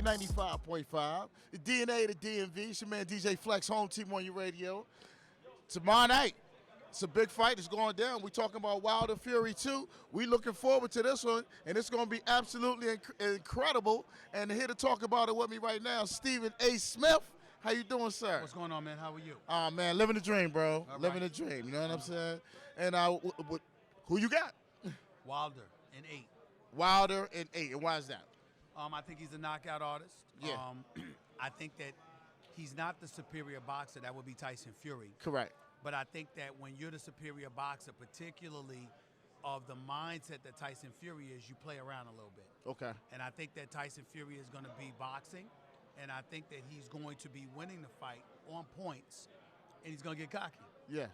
PGC 95.5. The DNA, the DMV. It's your man DJ Flexx, home team on your radio. Tomorrow night, it's a big fight. It's going down. We're talking about Wilder Fury 2. We're looking forward to this one, and it's going to be absolutely incredible. And here to talk about it with me right now, Stephen A. Smith. How you doing, sir? What's going on, man? How are you? Man, living the dream, bro. All living right. the dream. You know what I'm saying? And who you got? Wilder in 8. Wilder in 8. And why is that? I think he's a knockout artist. Yeah. I think that he's not the superior boxer. That would be Tyson Fury. Correct. But I think that when you're the superior boxer, particularly of the mindset that Tyson Fury is, you play around a little bit. Okay. And I think that Tyson Fury is going to be boxing, and I think that he's going to be winning the fight on points, and he's going to get cocky. Yeah.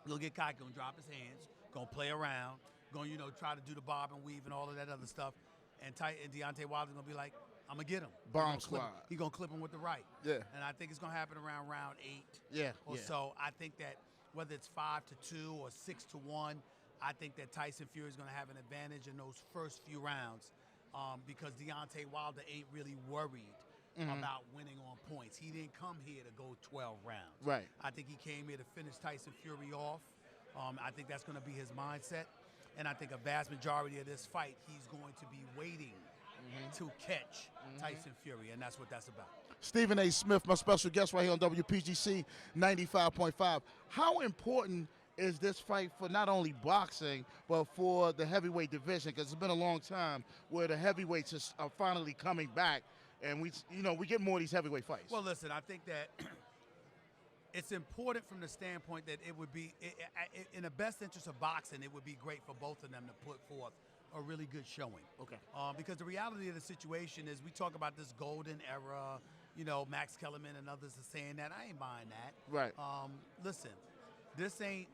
He'll get cocky, going to drop his hands, going to play around, going to try to do the bob and weave and all of that other stuff. And Deontay Wilder's going to be like, I'm going to get him. Bomb squad. He's going to clip him with the right. Yeah. And I think it's going to happen around round 8 Yeah. or so. I think that whether it's 5-2 or 6-1, I think that Tyson Fury is going to have an advantage in those first few rounds because Deontay Wilder ain't really worried about winning on points. He didn't come here to go 12 rounds. Right. I think he came here to finish Tyson Fury off. I think that's going to be his mindset. And I think a vast majority of this fight, he's going to be waiting to catch Tyson Fury, and that's what that's about. Stephen A. Smith, my special guest right here on WPGC 95.5. How important is this fight for not only boxing, but for the heavyweight division? Because it's been a long time where the heavyweights are finally coming back, and we get more of these heavyweight fights. Well, listen, I think that it's important from the standpoint that it would be, in the best interest of boxing, it would be great for both of them to put forth a really good showing. Okay. Because the reality of the situation is we talk about this golden era, Max Kellerman and others are saying that. I ain't buying that. Right. Listen, this ain't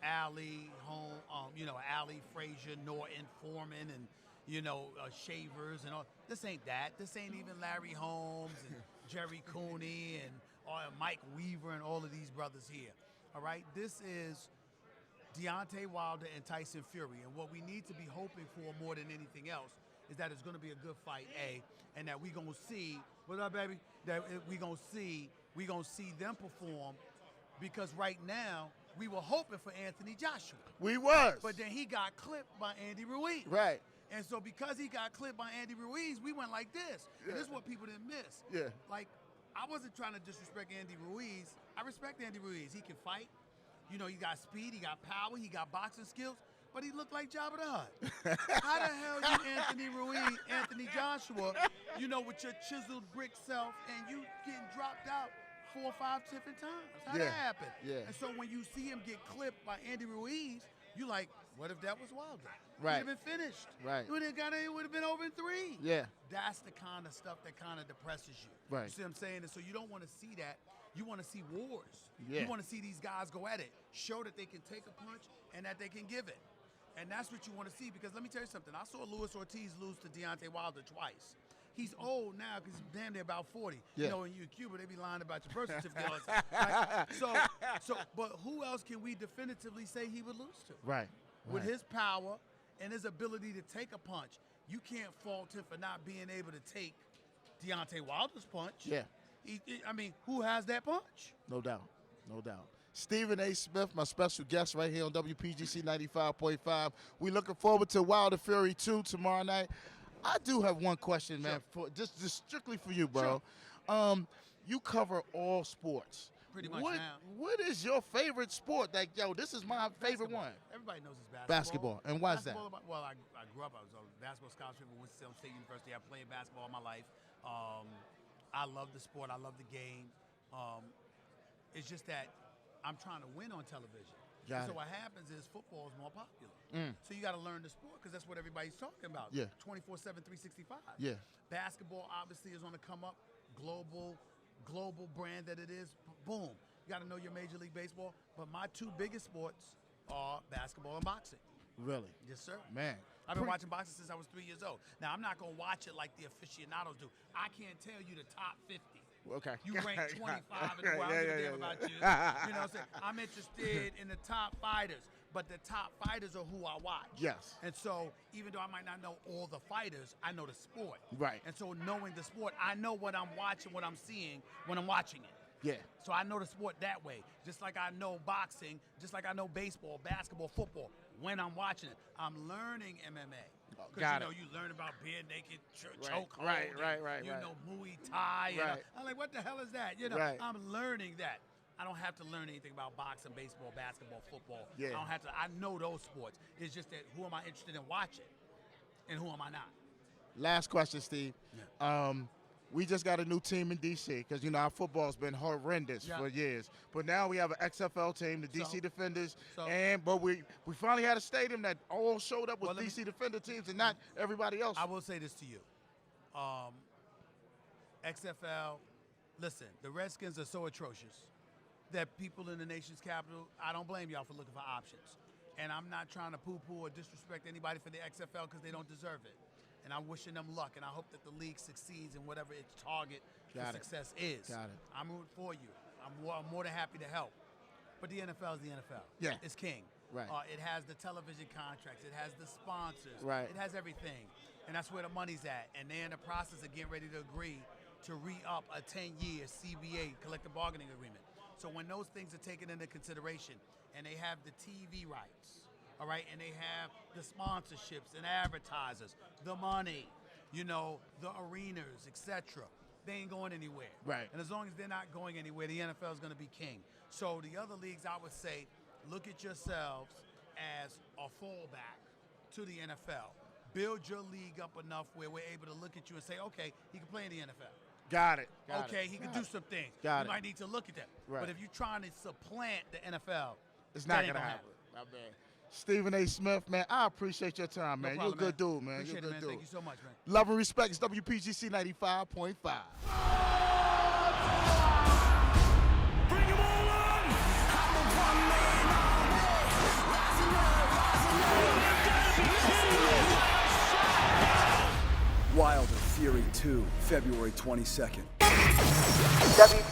Ali, Ali Frazier, Norton, Foreman, and, Shavers and all. This ain't that. This ain't even Larry Holmes and Jerry Cooney and Mike Weaver and all of these brothers here. All right? This is Deontay Wilder and Tyson Fury. And what we need to be hoping for more than anything else is that it's going to be a good fight, A, and that we're going to see, what up, baby? That we're going to see them perform, because right now we were hoping for Anthony Joshua. We was. But then he got clipped by Andy Ruiz. Right. And so because he got clipped by Andy Ruiz, we went like this. Yeah. And this is what people didn't miss. Yeah. Like, I wasn't trying to disrespect Andy Ruiz. I respect Andy Ruiz. He can fight. He got speed, he got power, he got boxing skills, but he looked like Jabba the Hutt. How the hell you Anthony Joshua, with your chiseled brick self, and you getting dropped out 4 or 5 different times? How that happen? Yeah. And so when you see him get clipped by Andy Ruiz, you like, what if that was Wilder? Right. He'd have been finished. Right. It would have been over in 3. Yeah. That's the kind of stuff that kind of depresses you. Right. You see what I'm saying? And so you don't want to see that. You want to see wars. Yeah. You want to see these guys go at it, show that they can take a punch and that they can give it. And that's what you want to see, because let me tell you something. I saw Luis Ortiz lose to Deontay Wilder twice. He's old now because he's damn near about 40. Yeah. In Cuba, they be lying about your birth certificate. All the time, right? But who else can we definitively say he would lose to? Right. With his power and his ability to take a punch, you can't fault him for not being able to take Deontay Wilder's punch. Yeah. Who has that punch? No doubt. No doubt. Stephen A. Smith, my special guest right here on WPGC 95.5. We looking forward to Wilder Fury 2 tomorrow night. I do have one question, man, for just strictly for you, bro. Sure. You cover all sports. Pretty much now. What is your favorite sport? Like, this is my favorite one. Everybody knows it's Basketball. And why is that? Well, I grew up, I was a basketball scholarship at Winston-Salem State University. I played basketball all my life. I love the sport. I love the game. It's just that I'm trying to win on television. So what happens is football is more popular. So you got to learn the sport, because that's what everybody's talking about. Yeah. 24/7, 365. Yeah. Basketball obviously is on the come up. Global brand that it is. Boom. You got to know your Major League Baseball. But my 2 biggest sports are basketball and boxing. Really? Yes, sir. Man. I've been watching boxing since I was 3 years old. Now, I'm not going to watch it like the aficionados do. I can't tell you the top 50. Okay. You rank 25 in the world. I don't give a damn about you. You know what I'm saying? I'm interested in the top fighters. but the top fighters are who I watch. Yes. And so even though I might not know all the fighters, I know the sport. Right. And so knowing the sport, I know what I'm watching, what I'm seeing when I'm watching it. Yeah. So I know the sport that way. Just like I know boxing, just like I know baseball, basketball, football. When I'm watching it, I'm learning MMA. Because you learn about bare naked choke hold. Right. You know Muay Thai. Right. And I'm like, what the hell is that? I'm learning that. I don't have to learn anything about boxing, baseball, basketball, football. Yeah. I don't have to. I know those sports. It's just that who am I interested in watching, and who am I not? Last question, Steve. Yeah. We just got a new team in D.C. because, our football's been horrendous for years. But now we have an XFL team, the D.C. Defenders. But we finally had a stadium that all showed up with D.C. Defender teams and not everybody else. I will say this to you. XFL, listen, the Redskins are so atrocious that people in the nation's capital, I don't blame y'all for looking for options. And I'm not trying to poo-poo or disrespect anybody for the XFL because they don't deserve it. And I'm wishing them luck, and I hope that the league succeeds in whatever its target for success is. Got it. I'm rooting for you. I'm more than happy to help. But the NFL is the NFL. Yeah. It's king. Right. It has the television contracts. It has the sponsors. Right. It has everything. And that's where the money's at. And they're in the process of getting ready to agree to re-up a 10-year CBA, collective bargaining agreement. So when those things are taken into consideration, and they have the TV rights, all right, and they have the sponsorships and advertisers, the money, the arenas, etc. They ain't going anywhere. Right. And as long as they're not going anywhere, the NFL is going to be king. So the other leagues, I would say, look at yourselves as a fallback to the NFL. Build your league up enough where we're able to look at you and say, okay, he can play in the NFL. Got it. He can do some things. You might need to look at that. Right. But if you're trying to supplant the NFL, it's not going to happen. My man. Stephen A. Smith, man, I appreciate your time, man. You're a good dude, man. Appreciate You're a good it, man. dude. Thank you so much, man. Love and respect. It's WPGC 95.5. Bring them all on! I'm a one-man army. Rising up, Wilder Fury 2, February 22nd. WPGC